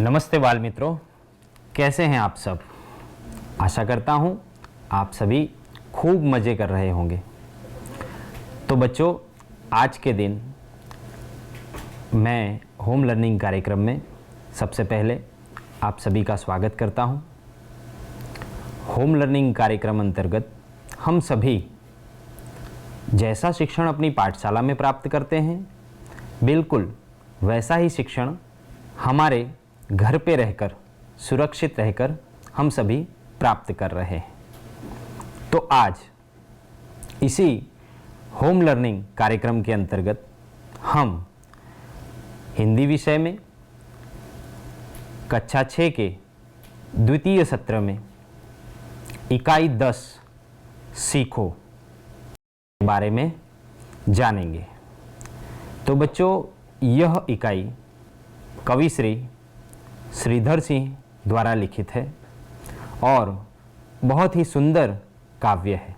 नमस्ते बाल मित्रों, कैसे हैं आप सब। आशा करता हूँ आप सभी खूब मज़े कर रहे होंगे। तो बच्चों, आज के दिन मैं होम लर्निंग कार्यक्रम में सबसे पहले आप सभी का स्वागत करता हूँ। होम लर्निंग कार्यक्रम अंतर्गत हम सभी जैसा शिक्षण अपनी पाठशाला में प्राप्त करते हैं, बिल्कुल वैसा ही शिक्षण हमारे घर पे रहकर, सुरक्षित रहकर हम सभी प्राप्त कर रहे हैं। तो आज इसी होम लर्निंग कार्यक्रम के अंतर्गत हम हिंदी विषय में कक्षा 6 के द्वितीय सत्र में इकाई 10 सीखो के बारे में जानेंगे। तो बच्चों, यह इकाई कवि श्री श्रीधर सिंह द्वारा लिखित है और बहुत ही सुंदर काव्य है,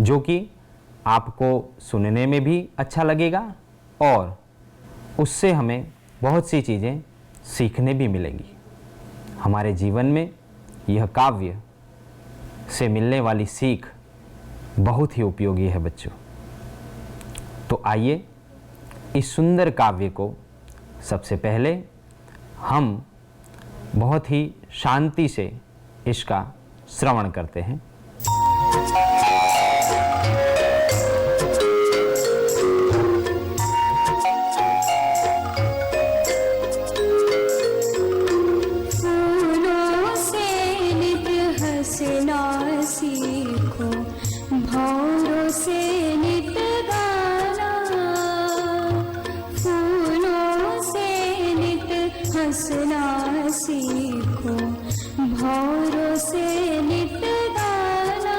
जो कि आपको सुनने में भी अच्छा लगेगा और उससे हमें बहुत सी चीज़ें सीखने भी मिलेंगी। हमारे जीवन में यह काव्य से मिलने वाली सीख बहुत ही उपयोगी है बच्चों। तो आइए इस सुंदर काव्य को सबसे पहले हम बहुत ही शांति से इसका श्रवण करते हैं। फूलों से नित हंसना सीखो, भौरों से नित गाना। फूलों से नित हंसना सीखो, भौरों से नित गाना।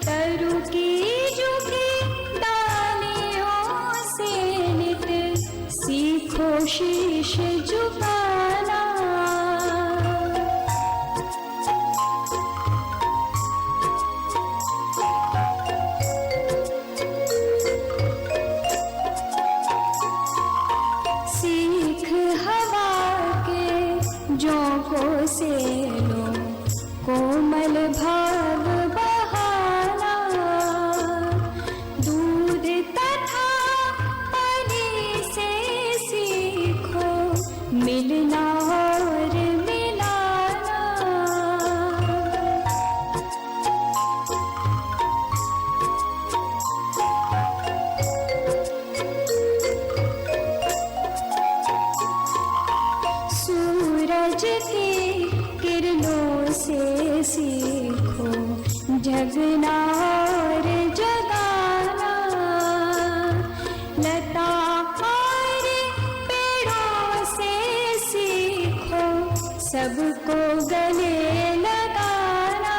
तरु की झुकी डालियों से नित सीखो शीश झुकाना। सीख हवा के झोंकों से लो, कोमल भाव बहाना। दूध तथा पानी से सीखो, मिलना और मिलाना। सूरज की किरणों से सीखो, जगना और जगाना। लता और पेड़ों से सीखो, सबको गले लगाना।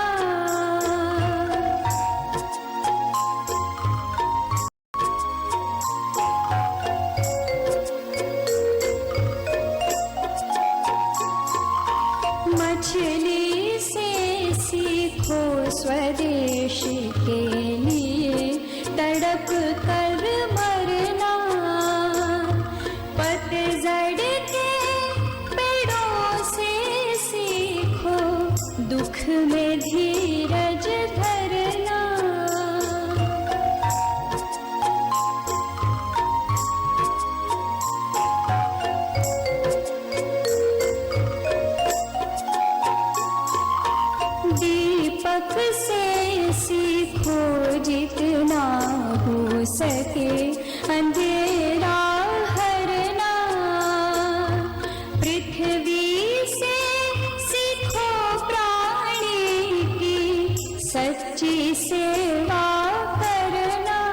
मछली से सीखो, स्वदेश के लिए तड़प कर मरना। पतझड़ के पेड़ों से सीखो, दुख में धीरज धरना। दीपक से सीखो, जितना हो सके अंधेरा हरना। पृथ्वी से सीखो, प्राणी की सच्ची सेवा करना।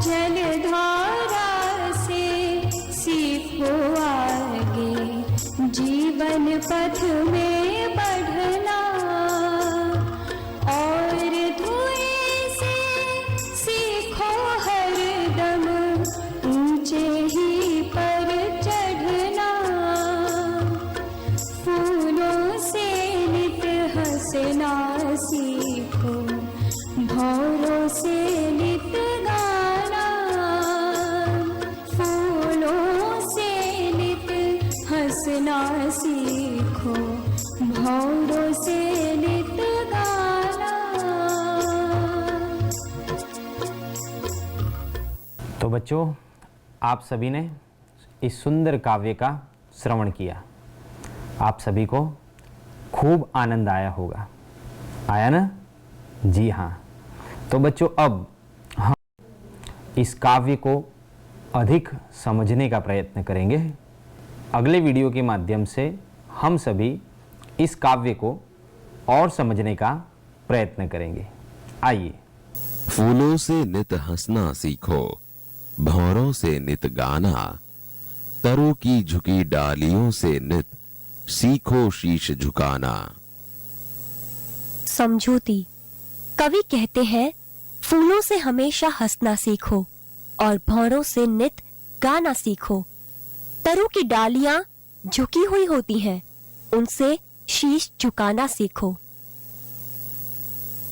जलधारा से सीखो आगे, जीवन पथ में बढ़ना। और धुएं से सीखो हरदम ऊंचे ही पर चढ़ना। फूलों से नित से नित गाना, फूलों से नित हंसना सीखो, भौरों से नित गाना। तो बच्चों, आप सभी ने इस सुंदर काव्य का श्रवण किया। आप सभी को खूब आनंद आया होगा, आया ना? जी हाँ। तो बच्चों, अब हम इस काव्य को अधिक समझने का प्रयत्न करेंगे। अगले वीडियो के माध्यम से हम सभी इस काव्य को और समझने का प्रयत्न करेंगे। आइए। फूलों से नित हंसना सीखो, भौरों से नित गाना, तरु की झुकी डालियों से नित सीखो शीश झुकाना। समझौती। कवि कहते हैं, फूलों से हमेशा हंसना सीखो और भौरों से नित गाना सीखो। तरु की डालियां झुकी हुई होती हैं, उनसे शीश झुकाना सीखो।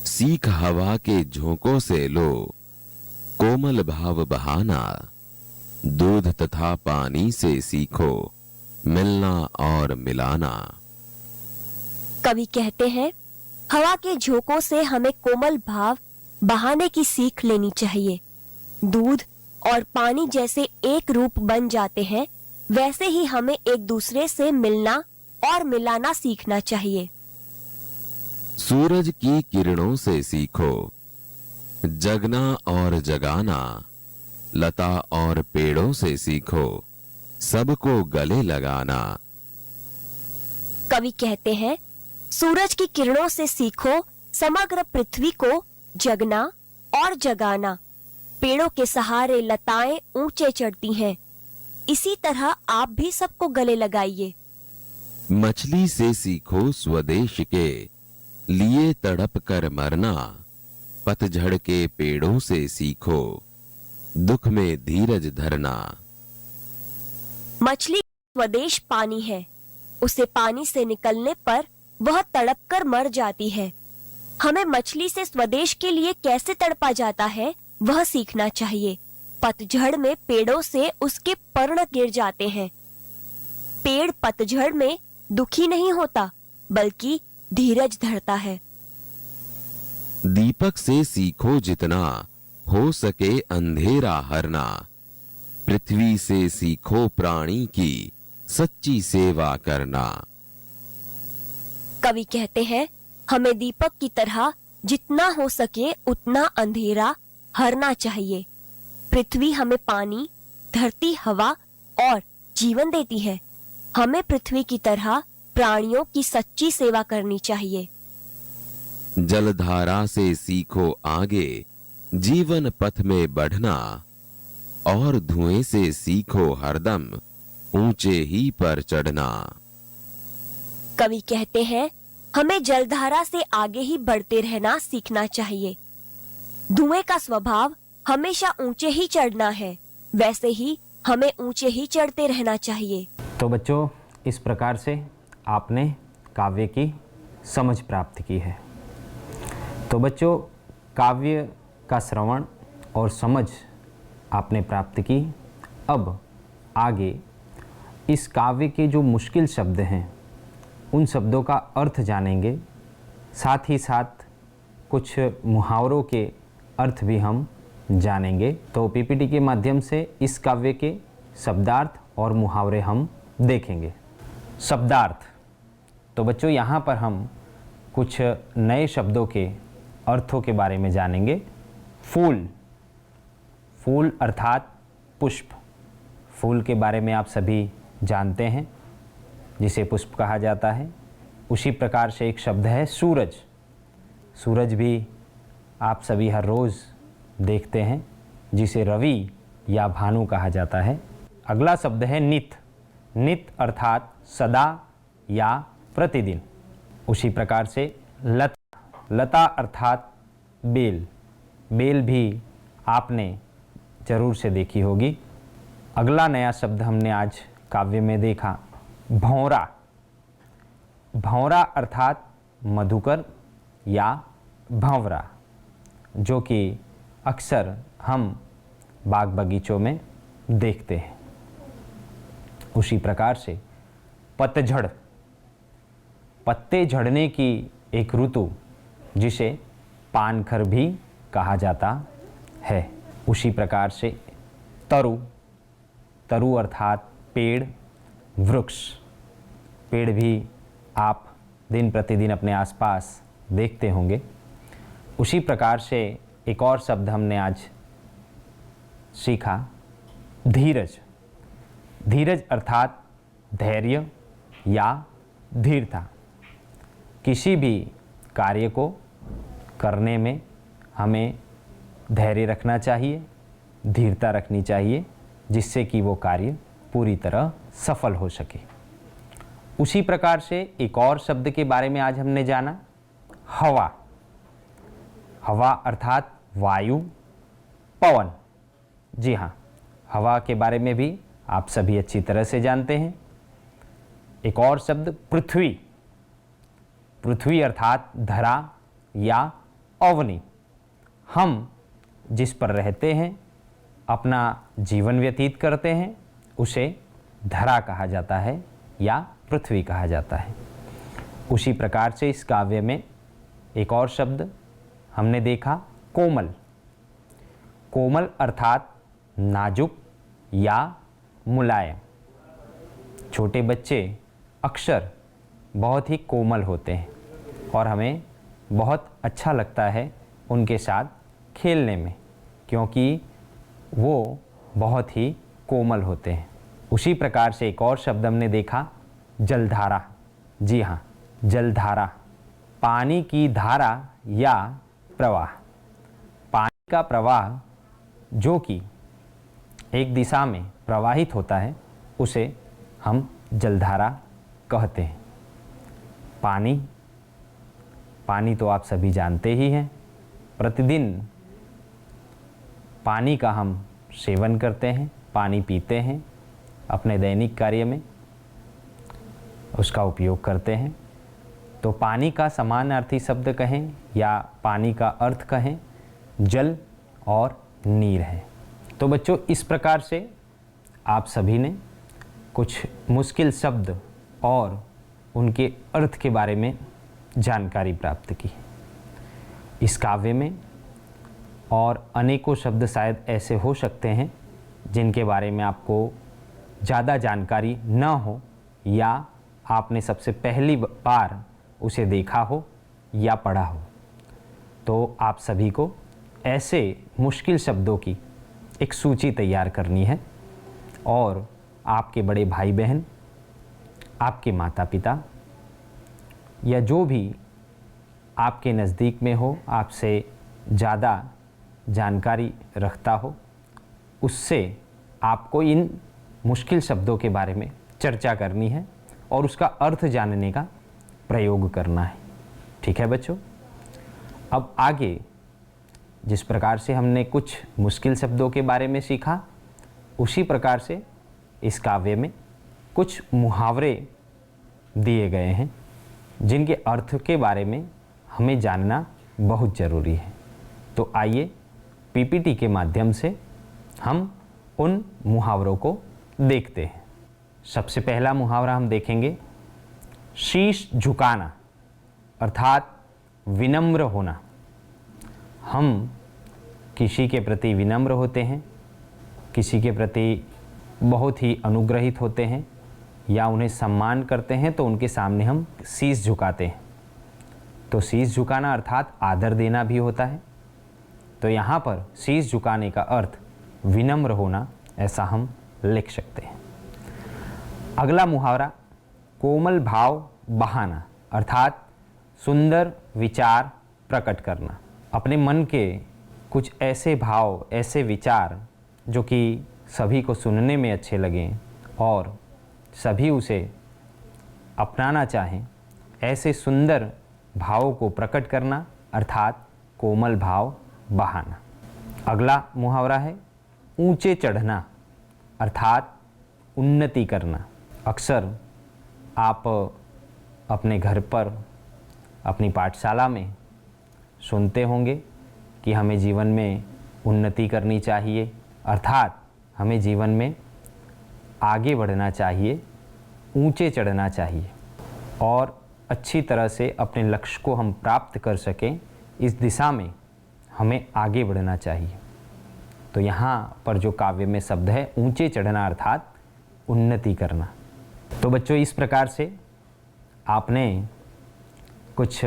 सीख हवा के झोंकों से लो, कोमल भाव बहाना, दूध तथा पानी से सीखो, मिलना और मिलाना। कवि कहते हैं, हवा के झोंकों से हमें कोमल भाव बहाने की सीख लेनी चाहिए। दूध और पानी जैसे एक रूप बन जाते हैं, वैसे ही हमें एक दूसरे से मिलना और मिलाना सीखना चाहिए। सूरज की किरणों से सीखो, जगना और जगाना, लता और पेड़ों से सीखो, सबको गले लगाना। कवि कहते हैं, सूरज की किरणों से सीखो समग्र पृथ्वी को जगना और जगाना। पेड़ों के सहारे लताएं ऊंचे चढ़ती हैं, इसी तरह आप भी सबको गले लगाइए। मछली से सीखो स्वदेश के लिए तड़प कर मरना, पतझड़ के पेड़ों से सीखो दुख में धीरज धरना। मछली स्वदेश पानी है, उसे पानी से निकलने पर वह तड़प कर मर जाती है। हमें मछली से स्वदेश के लिए कैसे तड़पा जाता है वह सीखना चाहिए। पतझड़ में पेड़ों से उसके पर्ण गिर जाते हैं। पेड़ पतझड़ में दुखी नहीं होता, बल्कि धीरज धरता है। दीपक से सीखो जितना हो सके अंधेरा हरना, पृथ्वी से सीखो प्राणी की सच्ची सेवा करना। कवि कहते हैं, हमें दीपक की तरह जितना हो सके उतना अंधेरा हरना चाहिए। पृथ्वी हमें पानी, धरती, हवा और जीवन देती है। हमें पृथ्वी की तरह प्राणियों की सच्ची सेवा करनी चाहिए। जलधारा से सीखो आगे जीवन पथ में बढ़ना, और धुएं से सीखो हरदम ऊंचे ही पर चढ़ना। कवि कहते हैं, हमें जलधारा से आगे ही बढ़ते रहना सीखना चाहिए। धुएं का स्वभाव हमेशा ऊंचे ही चढ़ना है, वैसे ही हमें ऊंचे ही चढ़ते रहना चाहिए। तो बच्चों, इस प्रकार से आपने काव्य की समझ प्राप्त की है। तो बच्चों, काव्य का श्रवण और समझ आपने प्राप्त की। अब आगे इस काव्य के जो मुश्किल शब्द हैं उन शब्दों का अर्थ जानेंगे, साथ ही साथ कुछ मुहावरों के अर्थ भी हम जानेंगे। तो पीपीटी के माध्यम से इस काव्य के शब्दार्थ और मुहावरे हम देखेंगे। शब्दार्थ। तो बच्चों, यहाँ पर हम कुछ नए शब्दों के अर्थों के बारे में जानेंगे। फूल। फूल अर्थात पुष्प। फूल के बारे में आप सभी जानते हैं, जिसे पुष्प कहा जाता है। उसी प्रकार से एक शब्द है सूरज। सूरज भी आप सभी हर रोज़ देखते हैं, जिसे रवि या भानु कहा जाता है। अगला शब्द है नित। नित अर्थात सदा या प्रतिदिन। उसी प्रकार से लता। लता अर्थात बेल। बेल भी आपने ज़रूर से देखी होगी। अगला नया शब्द हमने आज काव्य में देखा, भौरा। भौरा अर्थात मधुकर या भंवरा, जो कि अक्सर हम बाग बगीचों में देखते हैं। उसी प्रकार से पतझड़, पत्ते झड़ने की एक ऋतु जिसे पानखर भी कहा जाता है। उसी प्रकार से तरु, तरु अर्थात पेड़, वृक्ष, पेड़ भी आप दिन प्रतिदिन अपने आसपास देखते होंगे। उसी प्रकार से एक और शब्द हमने आज सीखा, धीरज। धीरज अर्थात धैर्य या धीरता। किसी भी कार्य को करने में हमें धैर्य रखना चाहिए, धीरता रखनी चाहिए, जिससे कि वो कार्य पूरी तरह सफल हो सके। उसी प्रकार से एक और शब्द के बारे में आज हमने जाना, हवा। हवा अर्थात वायु, पवन। जी हाँ, हवा के बारे में भी आप सभी अच्छी तरह से जानते हैं। एक और शब्द पृथ्वी। पृथ्वी अर्थात धरा या अवनी। हम जिस पर रहते हैं, अपना जीवन व्यतीत करते हैं, उसे धरा कहा जाता है या पृथ्वी कहा जाता है। उसी प्रकार से इस काव्य में एक और शब्द हमने देखा, कोमल। कोमल अर्थात नाजुक या मुलायम। छोटे बच्चे अक्सर बहुत ही कोमल होते हैं और हमें बहुत अच्छा लगता है उनके साथ खेलने में, क्योंकि वो बहुत ही कोमल होते हैं। उसी प्रकार से एक और शब्द हमने देखा, जलधारा। जी हाँ, जलधारा, पानी की धारा या प्रवाह। पानी का प्रवाह जो कि एक दिशा में प्रवाहित होता है, उसे हम जलधारा कहते हैं। पानी, पानी तो आप सभी जानते ही हैं। प्रतिदिन पानी का हम सेवन करते हैं, पानी पीते हैं, अपने दैनिक कार्य में उसका उपयोग करते हैं। तो पानी का समानार्थी शब्द कहें या पानी का अर्थ कहें, जल और नीर है। तो बच्चों, इस प्रकार से आप सभी ने कुछ मुश्किल शब्द और उनके अर्थ के बारे में जानकारी प्राप्त की। इस काव्य में और अनेकों शब्द शायद ऐसे हो सकते हैं जिनके बारे में आपको ज़्यादा जानकारी न हो, या आपने सबसे पहली बार उसे देखा हो या पढ़ा हो। तो आप सभी को ऐसे मुश्किल शब्दों की एक सूची तैयार करनी है और आपके बड़े भाई बहन, आपके माता पिता या जो भी आपके नज़दीक में हो, आपसे ज़्यादा जानकारी रखता हो, उससे आपको इन मुश्किल शब्दों के बारे में चर्चा करनी है और उसका अर्थ जानने का प्रयोग करना है। ठीक है बच्चों? अब आगे जिस प्रकार से हमने कुछ मुश्किल शब्दों के बारे में सीखा, उसी प्रकार से इस काव्य में कुछ मुहावरे दिए गए हैं जिनके अर्थ के बारे में हमें जानना बहुत ज़रूरी है। तो आइए पीपीटी के माध्यम से हम उन मुहावरों को देखते हैं। सबसे पहला मुहावरा हम देखेंगे, शीश झुकाना अर्थात विनम्र होना। हम किसी के प्रति विनम्र होते हैं, किसी के प्रति बहुत ही अनुग्रहित होते हैं या उन्हें सम्मान करते हैं, तो उनके सामने हम शीश झुकाते हैं। तो शीश झुकाना अर्थात आदर देना भी होता है। तो यहाँ पर शीश झुकाने का अर्थ विनम्र होना, ऐसा हम लिख सकते हैं। अगला मुहावरा, कोमल भाव बहाना अर्थात सुंदर विचार प्रकट करना। अपने मन के कुछ ऐसे भाव, ऐसे विचार जो कि सभी को सुनने में अच्छे लगें और सभी उसे अपनाना चाहें, ऐसे सुंदर भावों को प्रकट करना अर्थात कोमल भाव बहाना। अगला मुहावरा है, ऊंचे चढ़ना अर्थात उन्नति करना। अक्सर आप अपने घर पर, अपनी पाठशाला में सुनते होंगे कि हमें जीवन में उन्नति करनी चाहिए, अर्थात हमें जीवन में आगे बढ़ना चाहिए, ऊंचे चढ़ना चाहिए और अच्छी तरह से अपने लक्ष्य को हम प्राप्त कर सकें, इस दिशा में हमें आगे बढ़ना चाहिए। तो यहाँ पर जो काव्य में शब्द है ऊंचे चढ़ना अर्थात उन्नति करना। तो बच्चों इस प्रकार से आपने कुछ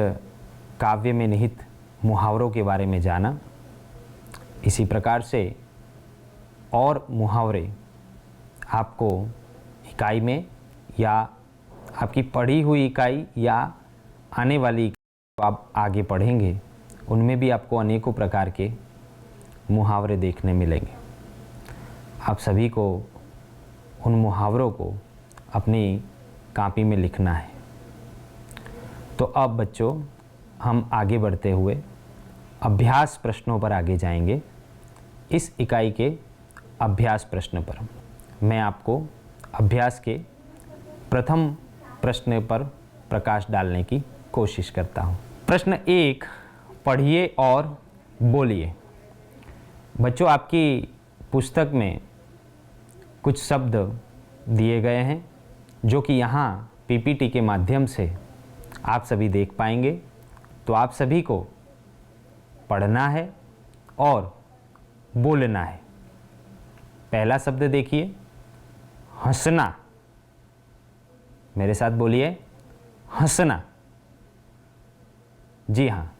काव्य में निहित मुहावरों के बारे में जाना। इसी प्रकार से और मुहावरे आपको इकाई में या आपकी पढ़ी हुई इकाई या आने वाली इकाई आप आगे पढ़ेंगे, उनमें भी आपको अनेकों प्रकार के मुहावरे देखने मिलेंगे। आप सभी को उन मुहावरों को अपनी कॉपी में लिखना है। तो अब बच्चों हम आगे बढ़ते हुए अभ्यास प्रश्नों पर आगे जाएंगे। इस इकाई के अभ्यास प्रश्न पर मैं आपको अभ्यास के प्रथम प्रश्न पर प्रकाश डालने की कोशिश करता हूँ। प्रश्न 1, पढ़िए और बोलिए। बच्चों आपकी पुस्तक में कुछ शब्द दिए गए हैं जो कि यहाँ पीपीटी के माध्यम से आप सभी देख पाएंगे। तो आप सभी को पढ़ना है और बोलना है। पहला शब्द देखिए, हंसना। मेरे साथ बोलिए, हंसना। जी हाँ।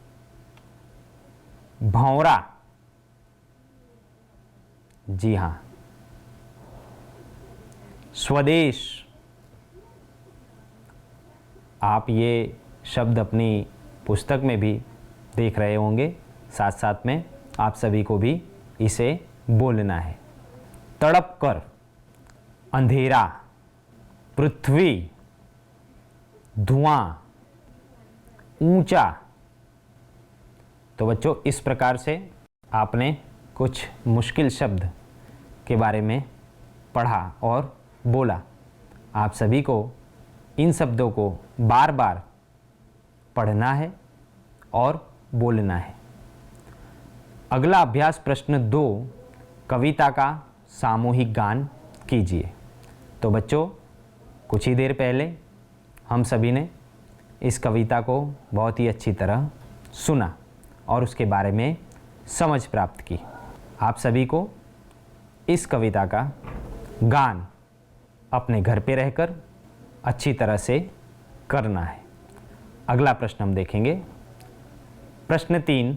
भौंरा। जी हाँ। स्वदेश। आप ये शब्द अपनी पुस्तक में भी देख रहे होंगे, साथ साथ में आप सभी को भी इसे बोलना है। तड़प कर। अंधेरा। पृथ्वी। धुआं। ऊंचा। तो बच्चों इस प्रकार से आपने कुछ मुश्किल शब्द के बारे में पढ़ा और बोला। आप सभी को इन शब्दों को बार बार पढ़ना है और बोलना है। अगला अभ्यास प्रश्न 2, कविता का सामूहिक गान कीजिए। तो बच्चों कुछ ही देर पहले हम सभी ने इस कविता को बहुत ही अच्छी तरह सुना और उसके बारे में समझ प्राप्त की। आप सभी को इस कविता का गान अपने घर पे रहकर अच्छी तरह से करना है। अगला प्रश्न हम देखेंगे। प्रश्न 3,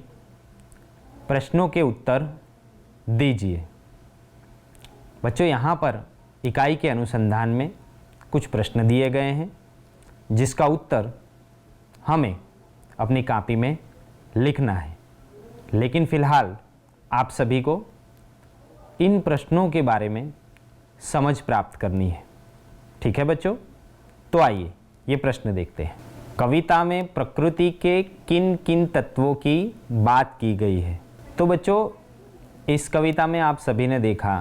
प्रश्नों के उत्तर दीजिए। बच्चों यहाँ पर इकाई के अनुसंधान में कुछ प्रश्न दिए गए हैं जिसका उत्तर हमें अपनी कॉपी में लिखना है। लेकिन फ़िलहाल आप सभी को इन प्रश्नों के बारे में समझ प्राप्त करनी है। ठीक है बच्चों? तो आइए ये प्रश्न देखते हैं। कविता में प्रकृति के किन किन तत्वों की बात की गई है? तो बच्चों इस कविता में आप सभी ने देखा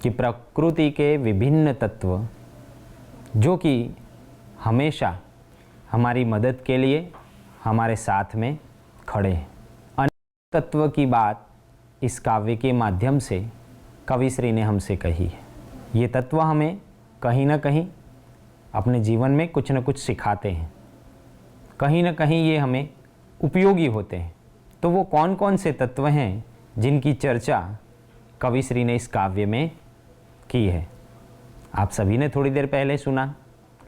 कि प्रकृति के विभिन्न तत्व जो कि हमेशा हमारी मदद के लिए हमारे साथ में खड़े हैं। अनेक तत्व की बात इस काव्य के माध्यम से कविश्री ने हमसे कही है। ये तत्व हमें कहीं ना कहीं अपने जीवन में कुछ न कुछ सिखाते हैं, कहीं ना कहीं ये हमें उपयोगी होते हैं। तो वो कौन कौन से तत्व हैं जिनकी चर्चा कविश्री ने इस काव्य में की है? आप सभी ने थोड़ी देर पहले सुना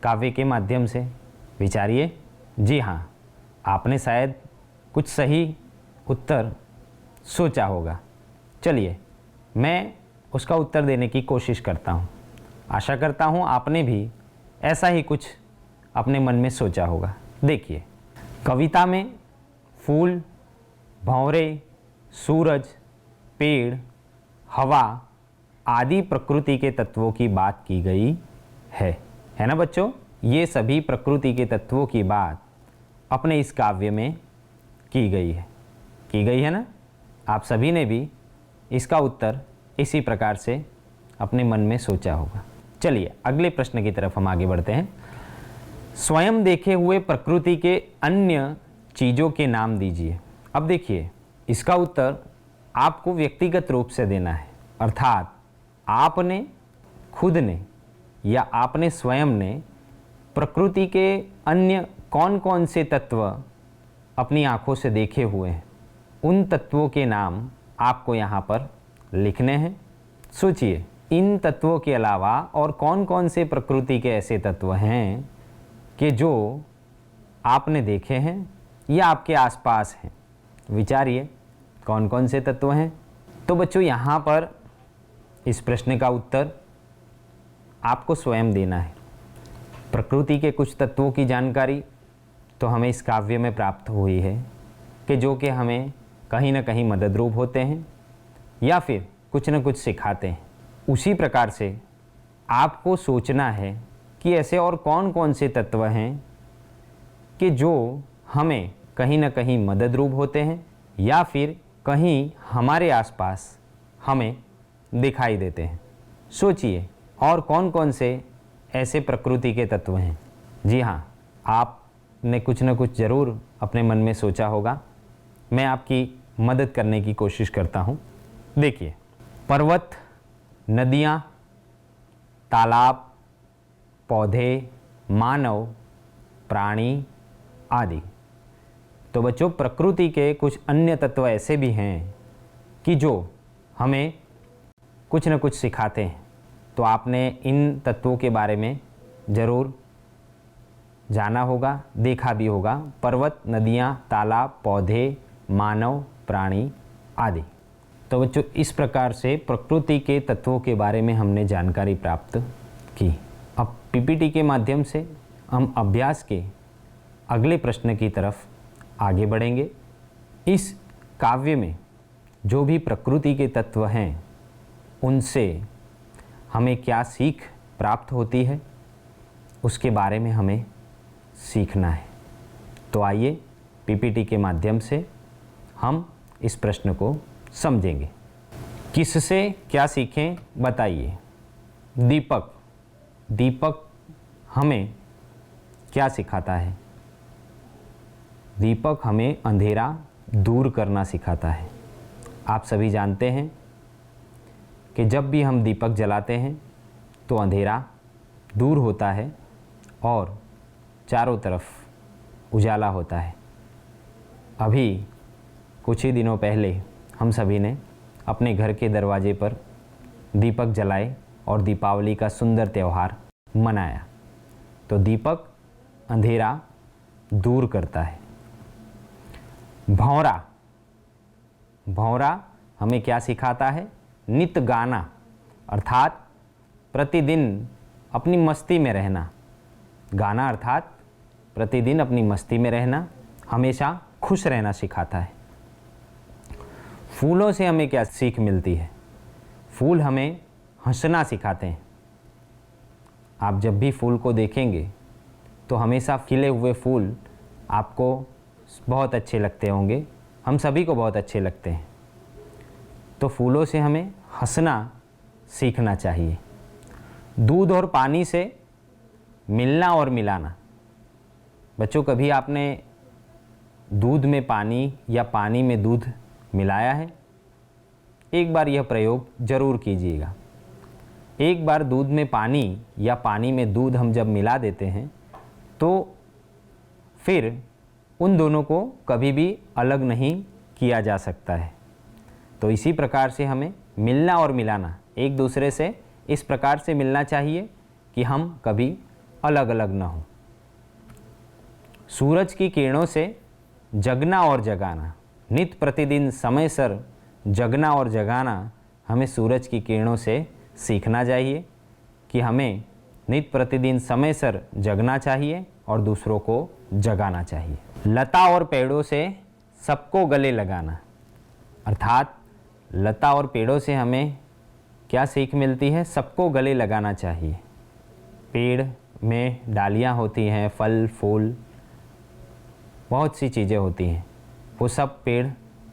काव्य के माध्यम से। विचारिए। जी हाँ, आपने शायद कुछ सही उत्तर सोचा होगा। चलिए मैं उसका उत्तर देने की कोशिश करता हूँ। आशा करता हूँ आपने भी ऐसा ही कुछ अपने मन में सोचा होगा। देखिए, कविता में फूल, भंवरे, सूरज, पेड़, हवा आदि प्रकृति के तत्वों की बात की गई है ना बच्चों? ये सभी प्रकृति के तत्वों की बात अपने इस काव्य में की गई है ना? आप सभी ने भी इसका उत्तर इसी प्रकार से अपने मन में सोचा होगा। चलिए अगले प्रश्न की तरफ हम आगे बढ़ते हैं। स्वयं देखे हुए प्रकृति के अन्य चीज़ों के नाम दीजिए। अब देखिए, इसका उत्तर आपको व्यक्तिगत रूप से देना है, अर्थात आपने खुद ने या आपने स्वयं ने प्रकृति के अन्य कौन कौन से तत्व अपनी आँखों से देखे हुए हैं, उन तत्वों के नाम आपको यहाँ पर लिखने हैं। सोचिए, इन तत्वों के अलावा और कौन कौन से प्रकृति के ऐसे तत्व हैं कि जो आपने देखे हैं या आपके आसपास हैं। विचारिए कौन कौन से तत्व हैं। तो बच्चों, यहाँ पर इस प्रश्न का उत्तर आपको स्वयं देना है। प्रकृति के कुछ तत्वों की जानकारी तो हमें इस काव्य में प्राप्त हुई है कि जो कि हमें कहीं ना कहीं मददरूप होते हैं या फिर कुछ न कुछ सिखाते हैं। उसी प्रकार से आपको सोचना है कि ऐसे और कौन कौन से तत्व हैं कि जो हमें कहीं ना कहीं मददरूप होते हैं या फिर कहीं हमारे आसपास हमें दिखाई देते हैं। सोचिए, और कौन कौन से ऐसे प्रकृति के तत्व हैं। जी हाँ, आपने कुछ न कुछ ज़रूर अपने मन में सोचा होगा। मैं आपकी मदद करने की कोशिश करता हूँ। देखिए, पर्वत, नदियाँ, तालाब, पौधे, मानव, प्राणी आदि। तो बच्चों, प्रकृति के कुछ अन्य तत्व ऐसे भी हैं कि जो हमें कुछ न कुछ सिखाते हैं। तो आपने इन तत्वों के बारे में ज़रूर जाना होगा, देखा भी होगा। पर्वत, नदियाँ, तालाब, पौधे, मानव, प्राणी आदि। तो बच्चों, इस प्रकार से प्रकृति के तत्वों के बारे में हमने जानकारी प्राप्त की। अब पीपीटी के माध्यम से हम अभ्यास के अगले प्रश्न की तरफ आगे बढ़ेंगे। इस काव्य में जो भी प्रकृति के तत्व हैं, उनसे हमें क्या सीख प्राप्त होती है, उसके बारे में हमें सीखना है। तो आइए पीपीटी के माध्यम से हम इस प्रश्न को समझेंगे। किससे क्या सीखें, बताइए। दीपक, दीपक हमें क्या सिखाता है? दीपक हमें अंधेरा दूर करना सिखाता है। आप सभी जानते हैं कि जब भी हम दीपक जलाते हैं तो अंधेरा दूर होता है और चारों तरफ उजाला होता है। अभी कुछ ही दिनों पहले हम सभी ने अपने घर के दरवाजे पर दीपक जलाए और दीपावली का सुंदर त्यौहार मनाया। तो दीपक अंधेरा दूर करता है। भौंरा, भौंरा हमें क्या सिखाता है? नित गाना, अर्थात प्रतिदिन अपनी मस्ती में रहना। गाना अर्थात प्रतिदिन अपनी मस्ती में रहना, हमेशा खुश रहना सिखाता है। फूलों से हमें क्या सीख मिलती है? फूल हमें हंसना सिखाते हैं। आप जब भी फूल को देखेंगे तो हमेशा खिले हुए फूल आपको बहुत अच्छे लगते होंगे, हम सभी को बहुत अच्छे लगते हैं। तो फूलों से हमें हंसना सीखना चाहिए। दूध और पानी से मिलना और मिलाना। बच्चों, कभी आपने दूध में पानी या पानी में दूध मिलाया है? एक बार यह प्रयोग ज़रूर कीजिएगा। एक बार दूध में पानी या पानी में दूध हम जब मिला देते हैं तो फिर उन दोनों को कभी भी अलग नहीं किया जा सकता है। तो इसी प्रकार से हमें मिलना और मिलाना, एक दूसरे से इस प्रकार से मिलना चाहिए कि हम कभी अलग अलग ना हो। सूरज की किरणों से जगना और जगाना। नित प्रतिदिन समय सर जगना और जगाना हमें सूरज की किरणों से सीखना चाहिए कि हमें नित प्रतिदिन समय सर जगना चाहिए और दूसरों को जगाना चाहिए। लता और पेड़ों से सबको गले लगाना, अर्थात लता और पेड़ों से हमें क्या सीख मिलती है? सबको गले लगाना चाहिए। पेड़ में डालियाँ होती हैं, फल फूल बहुत सी चीज़ें होती हैं, वो सब पेड़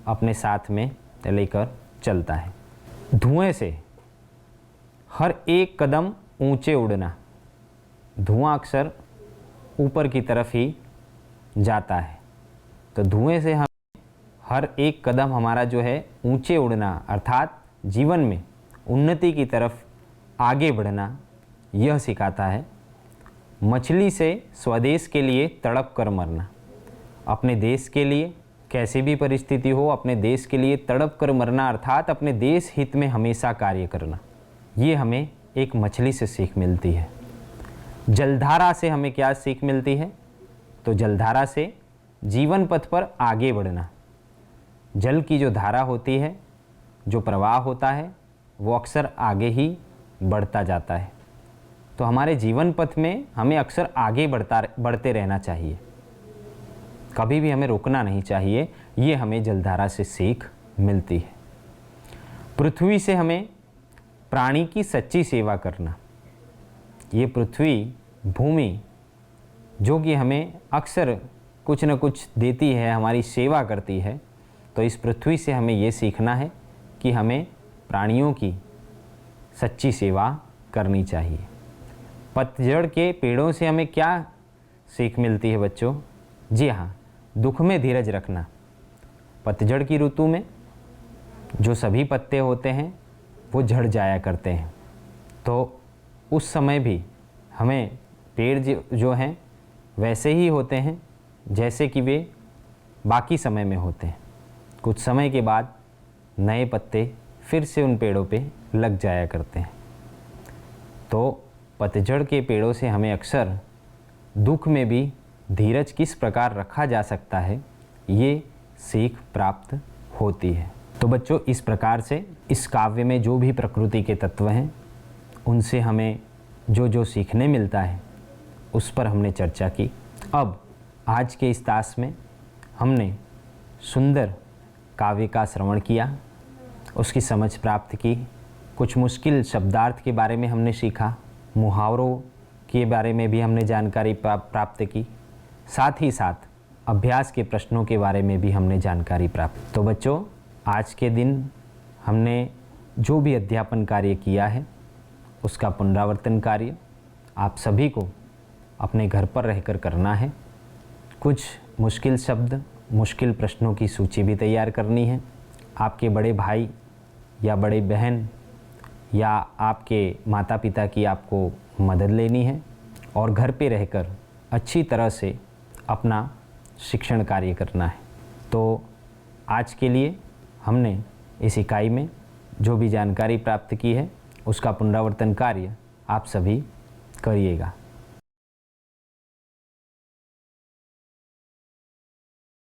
अपने साथ में लेकर चलता है। धुएं से हर एक कदम ऊंचे उड़ना। धुआं अक्सर ऊपर की तरफ ही जाता है, तो धुएं से हमें हर एक कदम हमारा जो है ऊंचे उड़ना अर्थात जीवन में उन्नति की तरफ आगे बढ़ना यह सिखाता है। मछली से स्वदेश के लिए तड़प कर मरना, अपने देश के लिए कैसी भी परिस्थिति हो अपने देश के लिए तड़प कर मरना अर्थात अपने देश हित में हमेशा कार्य करना, ये हमें एक मछली से सीख मिलती है। जलधारा से हमें क्या सीख मिलती है? तो जलधारा से जीवन पथ पर आगे बढ़ना। जल की जो धारा होती है, जो प्रवाह होता है, वो अक्सर आगे ही बढ़ता जाता है। तो हमारे जीवन पथ में हमें अक्सर आगे बढ़ते रहना चाहिए, कभी भी हमें रुकना नहीं चाहिए। ये हमें जलधारा से सीख मिलती है। पृथ्वी से हमें प्राणी की सच्ची सेवा करना। ये पृथ्वी भूमि जो कि हमें अक्सर कुछ न कुछ देती है, हमारी सेवा करती है, तो इस पृथ्वी से हमें ये सीखना है कि हमें प्राणियों की सच्ची सेवा करनी चाहिए। पतझड़ के पेड़ों से हमें क्या सीख मिलती है बच्चों? जी हाँ, दुख में धीरज रखना। पतझड़ की ऋतु में जो सभी पत्ते होते हैं वो झड़ जाया करते हैं, तो उस समय भी हमें पेड़ जो हैं वैसे ही होते हैं जैसे कि वे बाकी समय में होते हैं। कुछ समय के बाद नए पत्ते फिर से उन पेड़ों पे लग जाया करते हैं। तो पतझड़ के पेड़ों से हमें अक्सर दुख में भी धीरज किस प्रकार रखा जा सकता है, ये सीख प्राप्त होती है। तो बच्चों, इस प्रकार से इस काव्य में जो भी प्रकृति के तत्व हैं उनसे हमें जो जो सीखने मिलता है उस पर हमने चर्चा की। अब आज के इस तास में हमने सुंदर काव्य का श्रवण किया, उसकी समझ प्राप्त की, कुछ मुश्किल शब्दार्थ के बारे में हमने सीखा, मुहावरों के बारे में भी हमने जानकारी प्राप्त की, साथ ही साथ अभ्यास के प्रश्नों के बारे में भी हमने जानकारी प्राप्त। तो बच्चों, आज के दिन हमने जो भी अध्यापन कार्य किया है उसका पुनरावर्तन कार्य आप सभी को अपने घर पर रहकर करना है। कुछ मुश्किल शब्द, मुश्किल प्रश्नों की सूची भी तैयार करनी है। आपके बड़े भाई या बड़े बहन या आपके माता पिता की आपको मदद लेनी है और घर पे रहकर अच्छी तरह से अपना शिक्षण कार्य करना है। तो आज के लिए हमने इस इकाई में जो भी जानकारी प्राप्त की है उसका पुनरावर्तन कार्य आप सभी करिएगा।